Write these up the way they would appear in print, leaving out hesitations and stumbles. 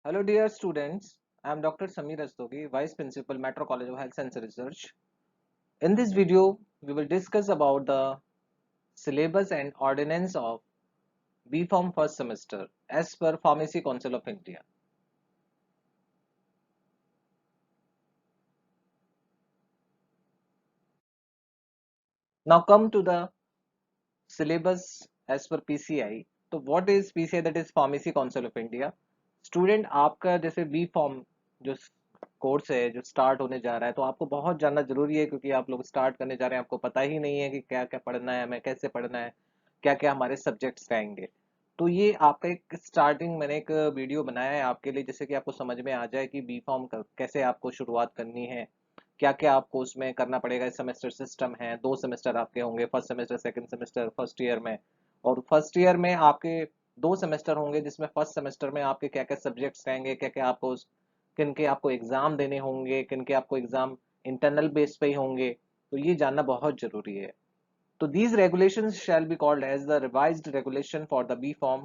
Hello, dear students. I am Dr. Samir Rastogi, Vice Principal, Metro College of Health Science Research. In this video, we will discuss about the syllabus and ordinance of B.Pharm first semester as per Pharmacy Council of India. Now come to the syllabus as per PCI. तो what is PCI? That is Pharmacy Council of India. Student आपका जैसे B form जो course है जो start होने जा रहा है तो आपको बहुत जानना जरूरी है क्योंकि आप लोग स्टार्ट करने जा रहे हैं, आपको पता ही नहीं है कि क्या क्या पढ़ना है, हमें कैसे पढ़ना है, क्या क्या हमारे सब्जेक्ट्स रहेंगे। तो ये आपका एक स्टार्टिंग मैंने एक वीडियो बनाया है आपके लिए, जैसे कि आपको समझ में आ जाए कि बी फॉर्म कैसे आपको शुरुआत करनी है, क्या क्या आपको उसमें करना पड़ेगा। इस सेमेस्टर सिस्टम है, 2 सेमेस्टर आपके होंगे, first semester, second semester, first year में। और फर्स्ट ईयर में आपके 2 सेमेस्टर होंगे जिसमें फर्स्ट सेमेस्टर में आपके क्या क्या सब्जेक्ट्स रहेंगे, क्या क्या आपको किन के आपको एग्जाम देने होंगे, किन के आपको एग्जाम इंटरनल बेस पे ही होंगे। तो ये जानना बहुत जरूरी है। तो these regulations shall be called as the revised regulation for the B Pharm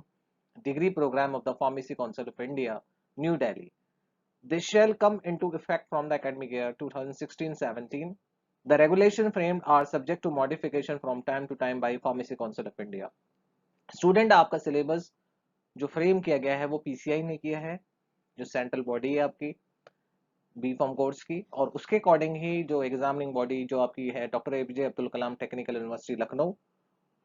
degree program of the Pharmacy Council of India, New Delhi. They shall come into effect from the academic year 2016-17. The regulation framed are subject to modification from time to time by Pharmacy Council of India. Student आपका syllabus जो frame किया गया है वो PCI ने किया है, जो सेंट्रल बॉडी है आपकी बी फॉर्म कोर्स की, और उसके अकॉर्डिंग ही जो एग्जामिनिंग बॉडी जो आपकी है doctor APJ Abdul Kalam technical university Lucknow,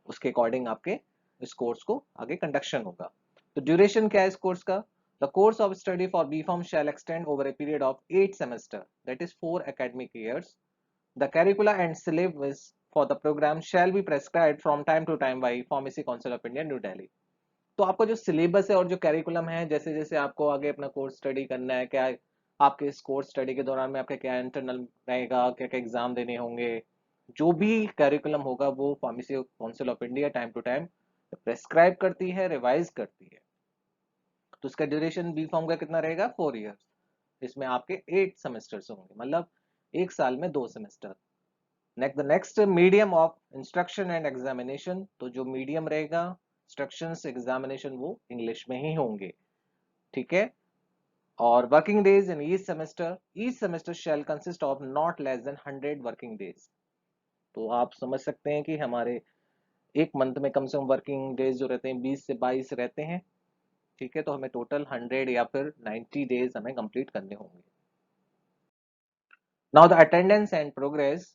उसके अकॉर्डिंग आपके इस कोर्स को आगे कंडक्शन होगा। तो ड्यूरेशन क्या है इस कोर्स का? The course of study for B pharm shall extend over a period of 8 semester, that is 4 academic years. The curricula and syllabus for the program shall be prescribed from time to time by Pharmacy Council of India, New Delhi. तो आपका जो syllabus है और जो curriculum है, जैसे जैसे आपको आगे अपना कोर्स स्टडी करना है, क्या आपके इस कोर्स स्टडी के दौरान में आपका क्या इंटरनल रहेगा, क्या क्या एग्जाम देने होंगे, जो भी कैरिकुलम होगा वो Pharmacy Council of India time to time prescribe करती है, रिवाइज करती है। तो उसका ड्यूरेशन बी फॉर्म का कितना रहेगा? 4 इयर्स। इसमें आपके 8 सेमेस्टर्स होंगे, मतलब एक साल में 2 semester. Next medium of instruction and examination, तो जो मीडियम रहेगा इंस्ट्रक्शंस एग्जामिनेशन वो इंग्लिश में ही होंगे, ठीक है। और working days in each semester shell consist of not less than 100 working days. तो आप समझ सकते हैं कि हमारे एक मंथ में कम से कम वर्किंग डेज जो रहते हैं 20 से 22 रहते हैं, ठीक है। तो हमें टोटल 100 या फिर 90 डेज हमें कंप्लीट करने होंगे। Now the attendance and progress.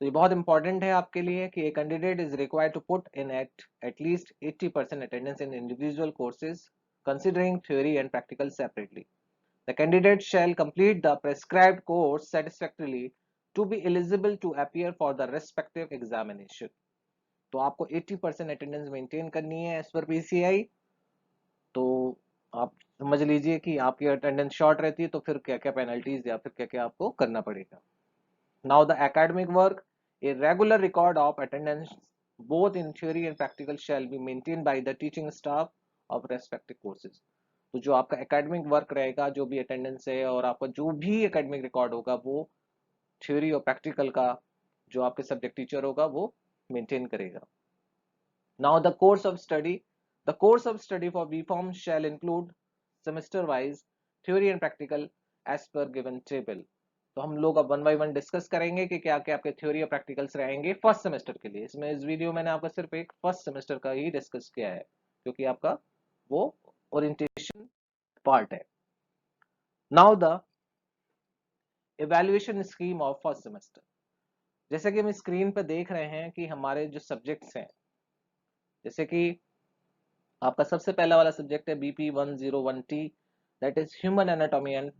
तो ये बहुत इंपॉर्टेंट है आपके लिए कि a candidate is required to put in at least 80% attendance in individual courses considering theory and practical separately. The candidate shall complete the prescribed course satisfactorily to be eligible to appear for the respective examination. तो आपको 80% attendance maintain करनी है as per PCI. तो आप समझ लीजिए कि आपकी अटेंडेंस शॉर्ट रहती है तो फिर क्या क्या पेनल्टीज या फिर क्या क्या आपको करना पड़ेगा। Now the academic work, a regular record of attendance both in theory and practical shall be maintained by the teaching staff of respective courses. तो जो आपका एकेडमिक वर्क रहेगा, जो भी अटेंडेंस है और आपका जो भी एकेडमिक रिकॉर्ड होगा वो थ्योरी और प्रैक्टिकल का जो आपके सब्जेक्ट टीचर होगा वो मेंटेन करेगा। Now the course of study for B.Pharm shall include semester wise theory and practical as per given table. तो हम लोग अब 1 by 1 डिस्कस करेंगे कि क्या क्या आपके थ्योरी और प्रैक्टिकल्स रहेंगे फर्स्ट सेमेस्टर के लिए। इसमें इस वीडियो मैंने आपका सिर्फ एक फर्स्ट सेमेस्टर का ही डिस्कस किया है क्योंकि आपका वो ओरिएंटेशन पार्ट है। Now the evaluation scheme of first semester. जैसे कि हम स्क्रीन पे देख रहे हैं कि हमारे जो सब्जेक्ट्स हैं, जैसे कि आपका सबसे पहला वाला सब्जेक्ट है BP101T, that is human anatomy and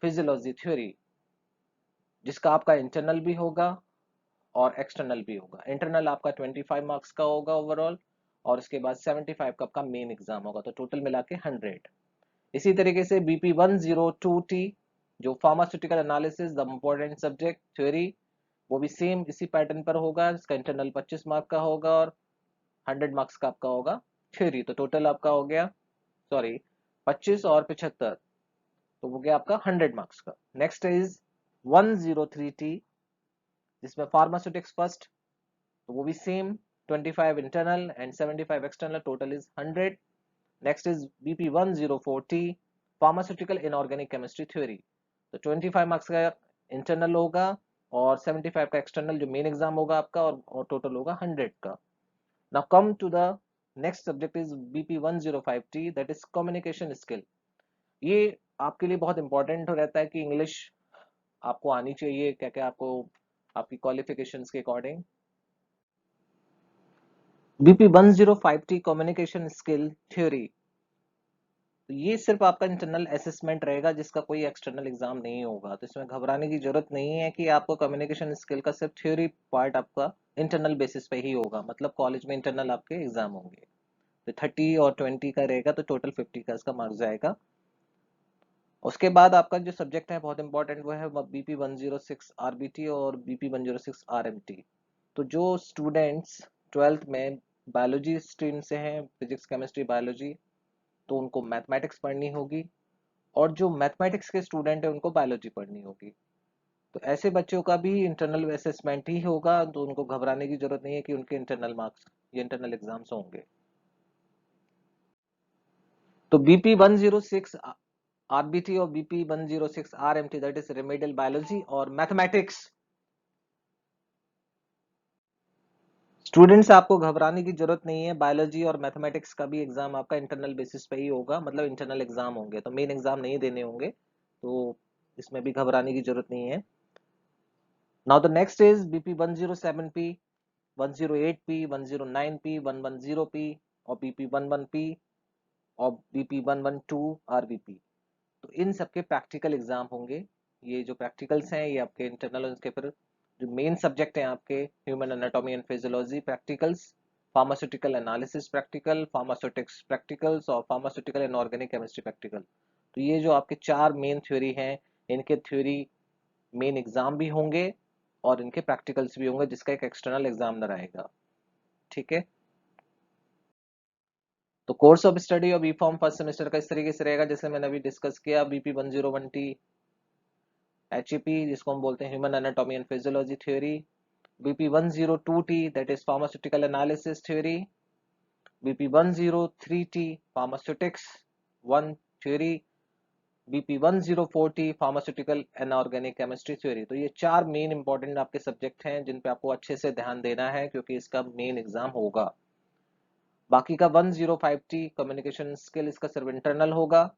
physiology theory, जिसका आपका इंटरनल भी होगा और एक्सटर्नल भी होगा। इंटरनल आपका 25 मार्क्स का होगा ओवरऑल, और उसके बाद 75 का आपका मेन एग्जाम होगा, तो टोटल मिला के 100। इसी तरीके से BP102T जो pharmaceutical analysis the important subject theory, वो भी सेम इसी पैटर्न पर होगा। इसका इंटरनल 25 मार्क का होगा और 100 मार्क्स का आपका होगा थ्योरी। तो टोटल आपका हो गया, सॉरी, 25 और 75, तो वो गया आपका 100 मार्क्स का। नेक्स्ट इज 103T जिसमें फार्मास्यूटिक्स फर्स्ट, तो वो भी same 25 internal and 75 external, total is 100। Next is BP104T pharmaceutical inorganic chemistry theory. तो 25 मार्क्स का इंटरनल होगा और 75 का एक्सटर्नल जो मेन एग्जाम होगा आपका, और टोटल होगा 100 का। Now come to the next subject is BP 105T, that is communication skill. ये आपके लिए बहुत इंपॉर्टेंट रहता है कि इंग्लिश आपको आनी चाहिए, क्या क्या आपको आपकी क्वालिफिकेशंस के according. BP 105T communication skill theory, तो ये सिर्फ आपका इंटरनल असेसमेंट रहेगा, जिसका कोई एक्सटर्नल एग्जाम नहीं होगा। तो इसमें घबराने की जरूरत नहीं है कि आपको कम्युनिकेशन स्किल का सिर्फ थ्योरी पार्ट आपका इंटरनल बेसिस पे ही होगा, मतलब कॉलेज में इंटरनल आपके एग्जाम होंगे। तो 30 और 20 का रहेगा, तो टोटल 50 का इसका मार्क्स जाएगा। उसके बाद आपका जो सब्जेक्ट है बहुत इंपॉर्टेंट, वो है बीपी 106 आरबीटी और बीपी 106 आरएमटी। तो जो स्टूडेंट्स 12th में बायोलॉजी स्ट्रीम से हैं, फिजिक्स केमिस्ट्री बायोलॉजी, तो उनको मैथमेटिक्स पढ़नी होगी, और जो मैथमेटिक्स के स्टूडेंट है उनको बायोलॉजी पढ़नी होगी। तो ऐसे बच्चों का भी इंटरनल असेसमेंट ही होगा, तो उनको घबराने की जरूरत नहीं है कि उनके इंटरनल मार्क्स ये इंटरनल एग्जाम्स होंगे। तो बीपी 106 आरबीटी और BP 106 RMT, that is remedial biology और मैथमेटिक्स। स्टूडेंट्स आपको घबराने की जरूरत नहीं है, बायोलॉजी और मैथमेटिक्स का भी एग्जाम आपका इंटरनल बेसिस पे ही होगा, मतलब इंटरनल एग्जाम होंगे, तो मेन एग्जाम नहीं देने होंगे, तो इसमें भी घबराने की जरूरत नहीं है। Now the next is BP 107P, 108P, 109P, 110P और बीपी 11P और बीपी 112 RBP। तो इन सबके प्रैक्टिकल एग्जाम होंगे। ये जो प्रैक्टिकल्स हैं ये आपके इंटरनल, उसके फिर जो मेन सब्जेक्ट हैं आपके human anatomy and physiology practicals, pharmaceutical analysis practical, pharmaceutics practicals और pharmaceutical and organic chemistry practical. तो ये जो आपके चार मेन थ्योरी हैं, इनके थ्योरी मेन एग्जाम भी होंगे और इनके प्रैक्टिकल्स भी होंगे, जिसका एक एक्सटर्नल एग्जामिनर आएगा। ठीक है। तो कोर्स ऑफ स्टडी और बी फॉर्म फर्स्ट सेमेस्टर का इस तरीके से रहेगा, जैसे मैंने अभी डिस्कस किया। बीपी 101T HEP, जिसको हम बोलते हैं human anatomy and physiology theory. BP 102T, that is pharmaceutical analysis theory. BP 103T pharmaceutics one theory. BP 104T pharmaceutical and organic chemistry theory. तो ये चार मेन इंपॉर्टेंट आपके सब्जेक्ट हैं जिन पे आपको अच्छे से ध्यान देना है, क्योंकि इसका मेन एग्जाम होगा। बाकी का 105T कम्युनिकेशन स्किल, इसका सिर्फ इंटरनल होगा।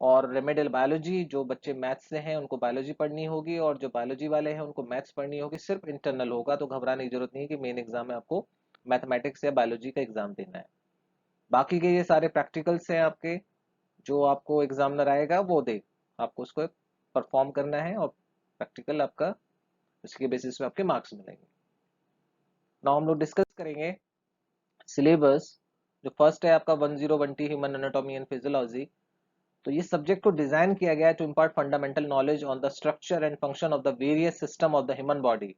और रेमेडियल बायोलॉजी, जो बच्चे मैथ्स से हैं उनको बायोलॉजी पढ़नी होगी, और जो बायोलॉजी वाले हैं उनको मैथ्स पढ़नी होगी, सिर्फ इंटरनल होगा। तो घबराने की जरूरत नहीं है कि मेन एग्जाम में आपको मैथमेटिक्स या बायोलॉजी का एग्जाम देना है। बाकी के ये सारे प्रैक्टिकल्स हैं आपके, जो आपको एग्जामिनर आएगा वो दे, आपको उसको परफॉर्म करना है, और प्रैक्टिकल आपका उसके बेसिस पे आपके मार्क्स मिलेंगे। नाउ हम लोग डिस्कस करेंगे सिलेबस। जो फर्स्ट है आपका 101T human anatomy and physiology. तो ये सब्जेक्ट को डिजाइन किया गया है to impart fundamental knowledge on the structure and function of the various system of the human body.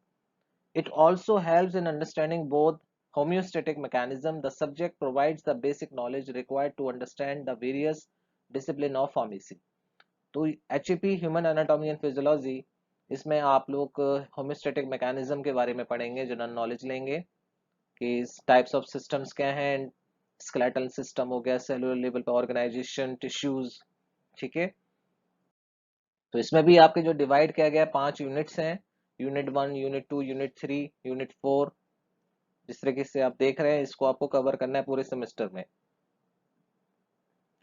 It also helps in understanding both homeostatic mechanism. The subject provides the basic knowledge required to understand the various discipline of pharmacy. तो HEP human anatomy and physiology, इसमें आप लोग homeostatic mechanism के बारे में पढ़ेंगे, general knowledge लेंगे कि टाइप्स ऑफ सिस्टम्स क्या हैं। स्केलेटल सिस्टम हो गया, सेलुलर लेवल पे ऑर्गेनाइजेशन, टिश्यूज। ठीक है। तो इसमें भी आपके जो डिवाइड किया गया 5 यूनिट्स हैं, यूनिट 1, यूनिट 2, यूनिट 3, यूनिट 4। जिस तरीके से आप देख रहे हैं, इसको आपको कवर करना है पूरे सेमेस्टर में,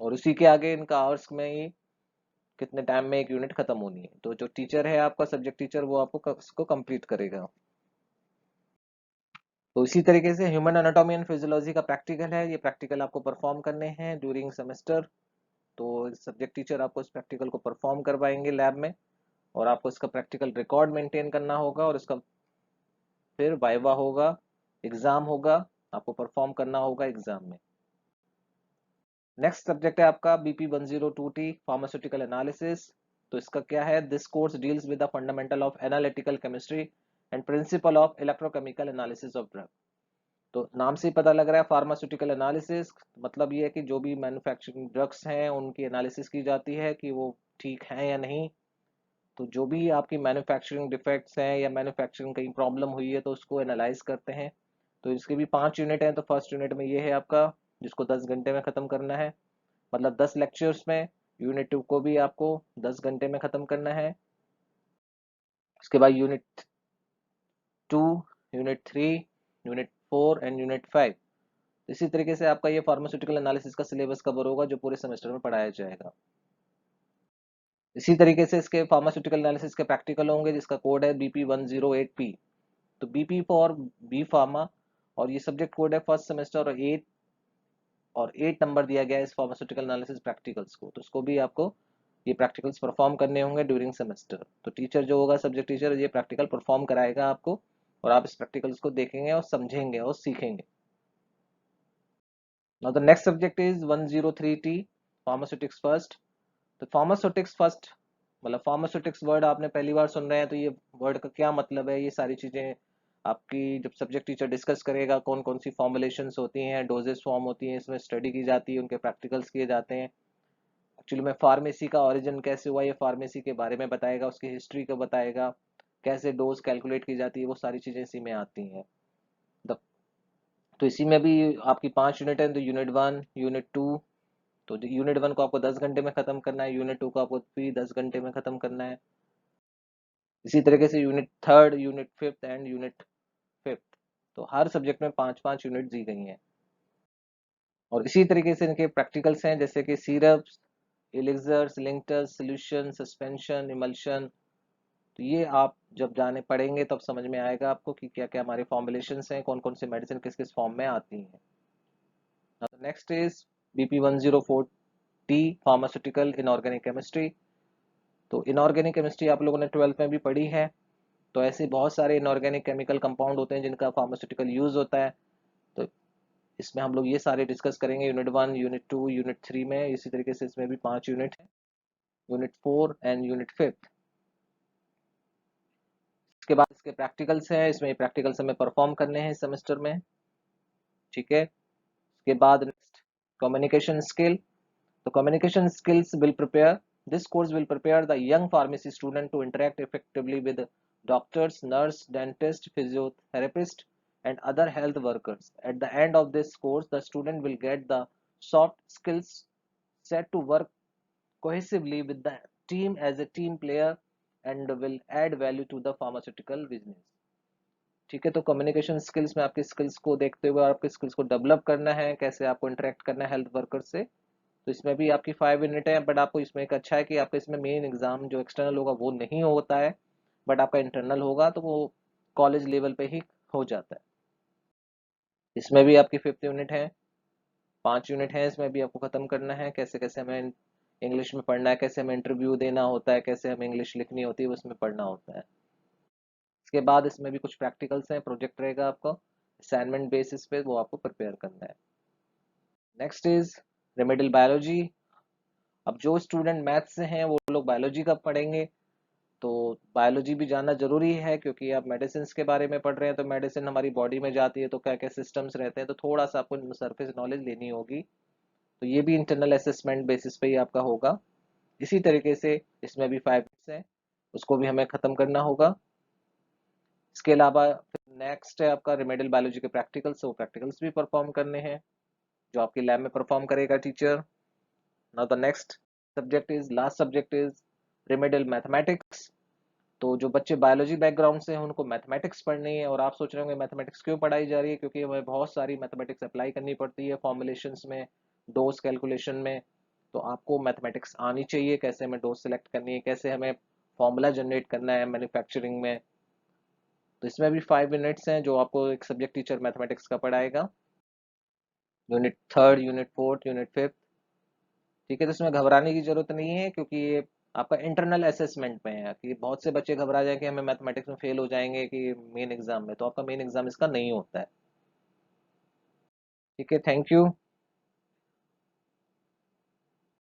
और उसी के आगे इनका आवर्स में ही कितने टाइम में एक यूनिट खत्म होनी है। तो जो टीचर है आपका सब्जेक्ट टीचर, वो आपको इसको कंप्लीट करेगा। तो इसी तरीके से ह्यूमन एनाटॉमी एंड फिजियोलॉजी का प्रैक्टिकल है, ये प्रैक्टिकल आपको परफॉर्म करने हैं ड्यूरिंग सेमेस्टर। तो सब्जेक्ट टीचर आपको इस प्रैक्टिकल को परफॉर्म करवाएंगे लैब में, और आपको इसका प्रैक्टिकल रिकॉर्ड मेंटेन करना होगा, और इसका फिर वाइवा होगा, एग्जाम होगा, आपको परफॉर्म करना होगा एग्जाम में। नेक्स्ट सब्जेक्ट है आपका बीपी 102T फार्मास्यूटिकल एनालिसिस। तो इसका क्या है, this course deals with the fundamental of analytical chemistry and principle of electrochemical analysis of drug. तो नाम से ही पता लग रहा है फार्मास्यूटिकल एनालिसिस, मतलब ये है कि जो भी मैन्युफैक्चरिंग ड्रग्स हैं उनकी एनालिसिस की जाती है कि वो ठीक है या नहीं। तो जो भी आपकी मैन्युफैक्चरिंग डिफेक्ट्स हैं या मैन्युफैक्चरिंग कहीं प्रॉब्लम हुई है, तो उसको एनालाइज करते हैं। तो इसके भी 5 यूनिट हैं। तो फर्स्ट यूनिट में ये है आपका, जिसको 10 घंटे में खत्म करना है, मतलब 10 लेक्चर्स में यूनिट 2 को भी आपको 10 घंटे में खत्म करना है। उसके बाद unit 2, unit 3, unit 4 and unit 5। इसी तरीके से आपका ये फार्मास्यूटिकल एनालिसिस का सिलेबस कवर होगा जो पूरे सेमेस्टर में पढ़ाया जाएगा। इसी तरीके से इसके फार्मास्यूटिकल एनालिसिस के प्रैक्टिकल होंगे जिसका कोड है BP108P। तो BP फॉर बी फार्मा, और ये सब्जेक्ट कोड है फर्स्ट सेमेस्टर और 8 नंबर दिया गया है इस फार्मास्यूटिकल एनालिसिस प्रैक्टिकल्स को। तो उसको भी आपको ये प्रैक्टिकल्स परफॉर्म करने होंगे ड्यूरिंग सेमेस्टर। तो टीचर जो होगा, सब्जेक्ट टीचर, ये प्रैक्टिकल परफॉर्म कराएगा आपको, और आप इस प्रैक्टिकल्स को देखेंगे और समझेंगे और सीखेंगे। Now the next subject is 103T, pharmaceutics first. तो फार्मास्यूटिक्स फर्स्ट मतलब फार्मास्यूटिक्स वर्ड आपने पहली बार सुन रहे हैं, तो ये वर्ड का क्या मतलब है, ये सारी चीजें आपकी जब सब्जेक्ट टीचर डिस्कस करेगा, कौन कौन सी फॉर्मुलेशंस होती हैं, डोजेस फॉर्म होती हैं, इसमें स्टडी की जाती है, उनके प्रैक्टिकल्स किए जाते हैं। एक्चुअली में फार्मेसी का ओरिजिन कैसे हुआ, ये फार्मेसी के बारे में बताएगा, उसकी हिस्ट्री को बताएगा, कैसे डोज कैलकुलेट की जाती है, वो सारी चीजें इसी में आती हैं। तो इसी में भी आपकी 5 यूनिट है, तो यूनिट 1, यूनिट 2। तो यूनिट 1 को आपको 10 घंटे में खत्म करना है, यूनिट 2 को आपको भी 10 घंटे में खत्म करना है। इसी तरीके से यूनिट 3, यूनिट 5 एंड यूनिट 5। तो हर सब्जेक्ट में 5-5 यूनिट दी गई हैं। और इसी तरीके से इनके प्रैक्टिकल्स हैं, जैसे कि syrups, elixirs, linctuses, solution, suspension, emulsion. तो ये आप जब जाने पढ़ेंगे तब समझ में आएगा आपको कि क्या क्या हमारे फॉर्मुलेशंस हैं, कौन कौन से मेडिसिन किस किस फॉर्म में आती हैं। Next is BP104T, pharmaceutical inorganic chemistry. तो इनऑर्गेनिक केमिस्ट्री आप लोगों ने 12th में भी पढ़ी है। तो ऐसे बहुत सारे इनऑर्गेनिक केमिकल कंपाउंड होते हैं जिनका फार्मास्यूटिकल यूज होता है। तो इसमें हम लोग ये सारे डिस्कस करेंगे यूनिट 1, यूनिट 2, यूनिट 3 में। इसी तरीके से इसमें भी 5 यूनिट है, यूनिट 4 एंड यूनिट 5। इसके बाद इसके प्रैक्टिकल्स हैं, इसमें प्रैक्टिकल्स हमें परफॉर्म करने हैं इस सेमेस्टर में। ठीक है। इसके बाद नेक्स्ट कम्युनिकेशन स्किल। तो communication skills will prepare this course will prepare the young pharmacy student to interact effectively with doctors, nurse, dentist, physiotherapist, and other health workers. At the end of this course, the student will get the soft skills set to work cohesively with the team as a team player and will add value to the pharmaceutical business. ठीक है। तो communication skills में आपकी skills को देखते हुए आपके skills को डेवलप करना है, कैसे आपको इंटरेक्ट करना है हेल्थ वर्कर से। तो इसमें भी आपकी 5 यूनिट है, बट आपको इसमें एक अच्छा है कि आपका इसमें मेन एग्जाम जो एक्सटर्नल होगा वो नहीं होता है, बट आपका इंटरनल होगा, तो वो कॉलेज लेवल पे ही हो जाता है। इसमें भी आपकी 5th यूनिट है, 5 यूनिट है, इसमें भी आपको खत्म करना है, कैसे कैसे हमें इंग्लिश में पढ़ना है, कैसे हमें इंटरव्यू देना होता है, कैसे हमें इंग्लिश लिखनी होती है, उसमें पढ़ना होता है। इसके बाद इसमें भी कुछ प्रैक्टिकल्स हैं, प्रोजेक्ट रहेगा आपका असाइनमेंट बेसिस पे, वो आपको प्रिपेयर करना है। Next is remedial biology. अब जो स्टूडेंट मैथ्स से हैं वो लोग बायोलॉजी का पढ़ेंगे। तो बायोलॉजी भी जानना जरूरी है, क्योंकि आप मेडिसिन के बारे में पढ़ रहे हैं, तो मेडिसिन हमारी बॉडी में जाती है तो क्या क्या सिस्टम्स रहते हैं, तो थोड़ा सा आपको सरफेस नॉलेज लेनी होगी। तो ये भी इंटरनल असेसमेंट बेसिस पे ही आपका होगा। इसी तरीके से इसमें भी 5 है, उसको भी हमें खत्म करना होगा। इसके अलावा नेक्स्ट है आपका रिमेडियल बायोलॉजी के प्रैक्टिकल्स, वो प्रैक्टिकल्स भी परफॉर्म करने हैं जो आपकी लैब में परफॉर्म करेगा teacher. Now the next subject is last subject is remedial mathematics. तो जो बच्चे बायोलॉजी बैकग्राउंड से हैं उनको मैथमेटिक्स पढ़नी है, और आप सोच रहे होंगे मैथमेटिक्स क्यों पढ़ाई जा रही है, क्योंकि हमें बहुत सारी मैथमेटिक्स अप्लाई करनी पड़ती है फॉर्मुलेशंस में, डोज कैलकुलेशन में। तो आपको मैथमेटिक्स आनी चाहिए, कैसे हमें डोज सेलेक्ट करनी है, कैसे हमें फॉर्मूला जनरेट करना है मैन्युफैक्चरिंग में। तो इसमें भी 5 यूनिट्स हैं जो आपको एक सब्जेक्ट टीचर मैथमेटिक्स का पढ़ाएगा, यूनिट 3, यूनिट 4, यूनिट 5। ठीक है। तो इसमें घबराने की जरूरत नहीं है, क्योंकि ये आपका इंटरनल असेसमेंट में है कि बहुत से बच्चे घबरा जाए कि हमें मैथमेटिक्स में फेल हो जाएंगे कि मेन एग्जाम में, तो आपका मेन एग्जाम इसका नहीं होता है। ठीक है। Thank you.